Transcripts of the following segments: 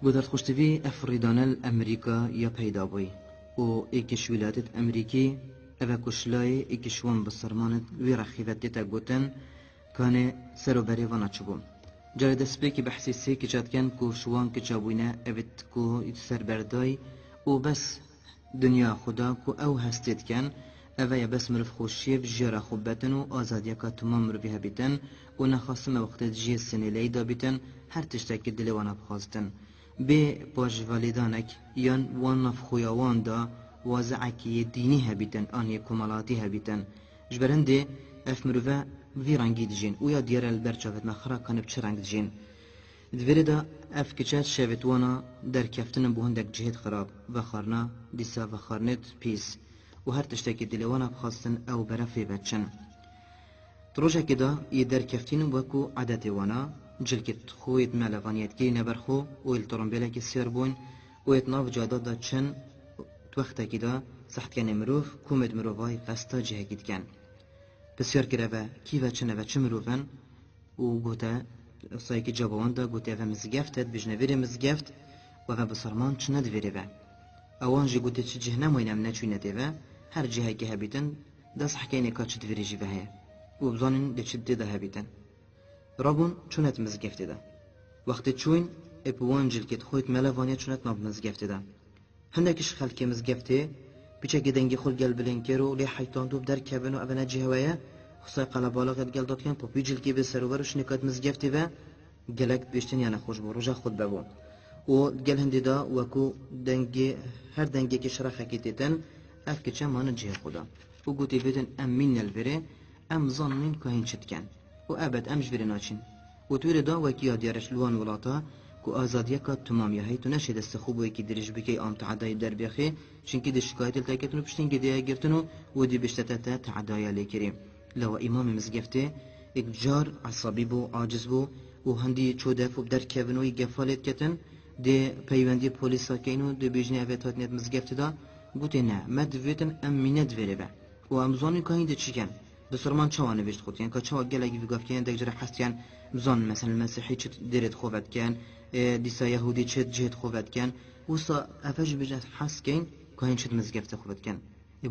گذرت خوشتوی افریدانل امریکا یا پیدا بوی و ایکش ولایت امریکی اوه کشلای ایکشوان بسرمانت وی رخیوت دیتا گوتن کانه سرو بری وانا چبوم جای دست بی که بحثی سی که جاد کن که شوان که چابوینه اوید که سر بردای و بس دنیا خدا که او هستید کن اوه یا بس مرف خوشیه و جیرا خوب بتن و آزادیا که تمام مروفیه بیتن و نخواستم وقت جی سنی لیدا بیتن هر تشتاکی دلی وانا بخواستن به باج والدانک یان وان نفخویاوان دا وازعکی دینی هبیتن آنی کمالاتی هبیتن جبرنده اف مروفه وی رنگی دجین و یا دیار البرچافت نخرا کانب چه رنگ دجین دویره دا اف کچات شویت وانا در کفتن بوهندک جهد خراب و خارنا دیسا و خارنت پیس و هر تشتاکی دلی وانا بخواستن او برفی بچن تروجه كده يدر كفتين وكو عادات وانا جلكت خويت مالفانيت كي نبرخو ويلترمبيلا كي سيربون ويتناف جادات دا چن توقتا كده صحت كان مروف كومد مروفاي قستا جهة كده كان بسيار كده كيفا چنه و چه مروفن و گوتا سايكي جابوان دا گوتا و مزگفتت بجنوير مزگفت و بصرمان چنه دويره و اوان جي گوتا چه جهنه موينم نچوينه ده هر جهة كي هبيتن دا صح كيني كا چه دويره جي وهي و بزانن دچد ده هبیتن رابون چونت مزگفته ده وقتی چوین اپوان جلکت خویت ملوانیا چونت ناب مزگفته ده هندکش خلک مزگفته بیچه گدنگی خود گل بلنکرو لی حیطان دوب در کبنو اونا جهویه خصای قلبالاغت گل داد کن پاپی جلکی به سروبرش نکات مزگفته و گلک بیشتن یعنی خوش بو رجا خود ببو و گل هندی دا وکو دنگی هر دنگی که شرخه کتیتن اف کچه مان جه خدا و گوتی بیتن امین نلبره ام ظنين كاين شتكن وابد امش برناچين وتوير دا وكي ديارش لوان ولاتا كو ازاديه كا تمام يا هيتو نشد استخوب وكي درج بكي ام تعداي دربيخي چونكي دي شكايت التاكتنو بشتين گديا گرتنو ودي بشتتتا تعدايا لكريم لو امام مزگفته اجار عصبي بو عاجز بو وهندي چودف بدر كيفنو يگفالت كتن دي پيوندي پوليسا كينو دي بيجني افيتات نت مزگفته دا گوتي نه مدويتن امينت ويربه و امزاني كاين دي چيكن بسرمان چوان نوشت خود یعنی که چوا گلگی ویگاف کن دکتر حسیان بزن مثلا مسیحی چت درت خوبت کن دیسا یهودی چت جهت خوبت کن وسا افج بجت حس کن که این چت مزگفت خوبت کن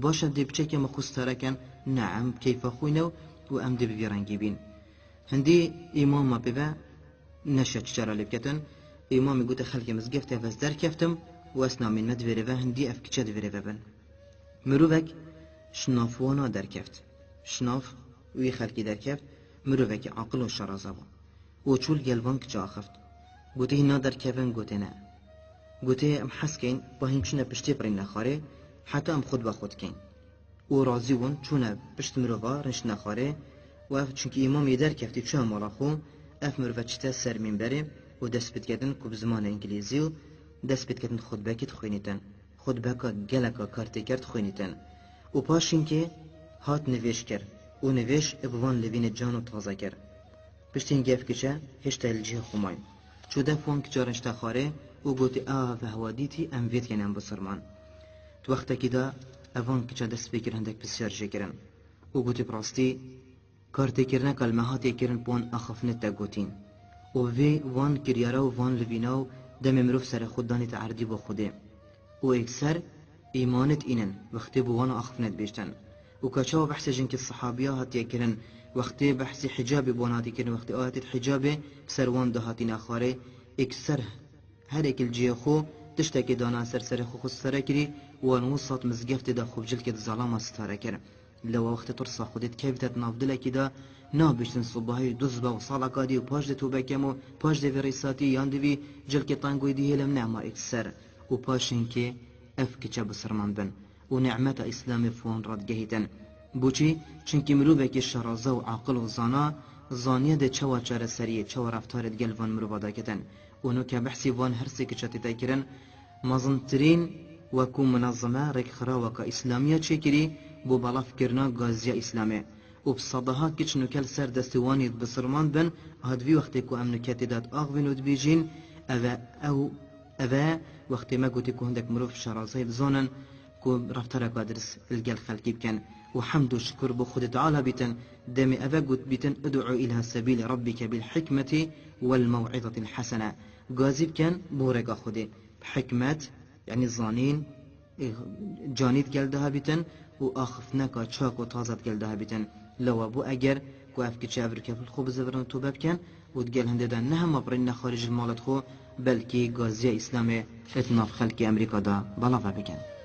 باشه دی بچه که مخصوص ترا کن نعم کیف خوینه و ام دی بیرنگی بین هندی امام ما ببه نشد چرا لبکتن امام گوت خلق مزگفت افز در کفتم و اسنا من مدوره و هندی افکچه دوره ببن مروبک شنافوانا در کفت شناف وی خلکی درکفت مروفک عقل و شرازه با و چول گلوان کجا خفت گوته هینا درکفن گوته نه گوته ام حس کن با هم چونه پشتی برین نخاره حتی ام خود با خود کن و راضی ون چونه پشت مروفا رنش نخاره و اف چونکه امام یه درکفتی چه مالا خو اف مروفا چته سر منبره و دست بید کردن کب زمان انگلیزی و دست بید کردن خود بکت خوینیتن خود بکا گلکا کارتی کرد خوینیتن و پاشین که هات نویش کرد و نویش ابوان لوین جانو تازه کرد پشتین گفت کچه هشتا الجه خماین چوده فون کچارنش تخاره و گوتی و هوادیتی ام وید کنم بسرمان تو وقتا که دا اوان کچه دست بکر هندک بسیار جه کرن و گوتی براستی کارتی کرنه کلمه هاتی کرن پون اخفنت تا گوتین و وی وان کریارا و وان لوینا و دم مروف سر خود دانی تعردی با خوده و اکسر ایمانت اینن وقتی بو وان اخفنت بیشتن وكاشوا بحث جنك الصحابيات يكرن وقت بحث حجاب بوناتي كرن وقت آيات الحجاب سروان دهاتين آخاره اكسر هر اك الجيخو تشتكي دانا سر خو خسره كري ونوصات مزگفت دا خوب جل كد ظلام استاره كر لو وقت ترسا خودت كيفتت نافدله كده نابشتن صباحي دزبا وصالقا دي وپاش ده توبكمو پاش ده وريساتي ياندوي جل كي طانقوي دي هلم نعمة اكسر وپاشن كي افكچه بسرمان بن و نعمت اسلام فون راد گهیتن بوچی چونکی مروبه که شرازه و عقل و زانا زانیه ده چوا چاره سریه چوا رفتارت گلوان مروبادا کتن اونو که بحثی وان هرسی که چاتی تاکرن مازنترین وکو منظمه رک خراوه که اسلامیه چه کری بو بلاف کرنا گازیا اسلامه و بصدها کچ نکل سر دستوانید بسرمان بن هدوی وقتی که امنو کتیدات آغوینود بیجین اوه وقتی ما گوتی که هندک مروف شرازه بزانن كو رفتارك قادرس الجل خلقي بكن وحمد وشكر بخد تعالى بيتن دمي أفقد بيتن ادعو إلى سبيل ربك بالحكمة والموعظة الحسنة گازی بکن بورگا خودی حکمت یعنی زانین جانیت گلده ها بیتن و آخف نکا چاک و تازد گلده ها بیتن لوا بو اگر کو افکی چه ابر کفل خوب زورن تو ببکن و دگل هنده دا نه هم برین خارج المالت خو بلکی گازی اسلام اتناف خلق امریکا دا بلا بکن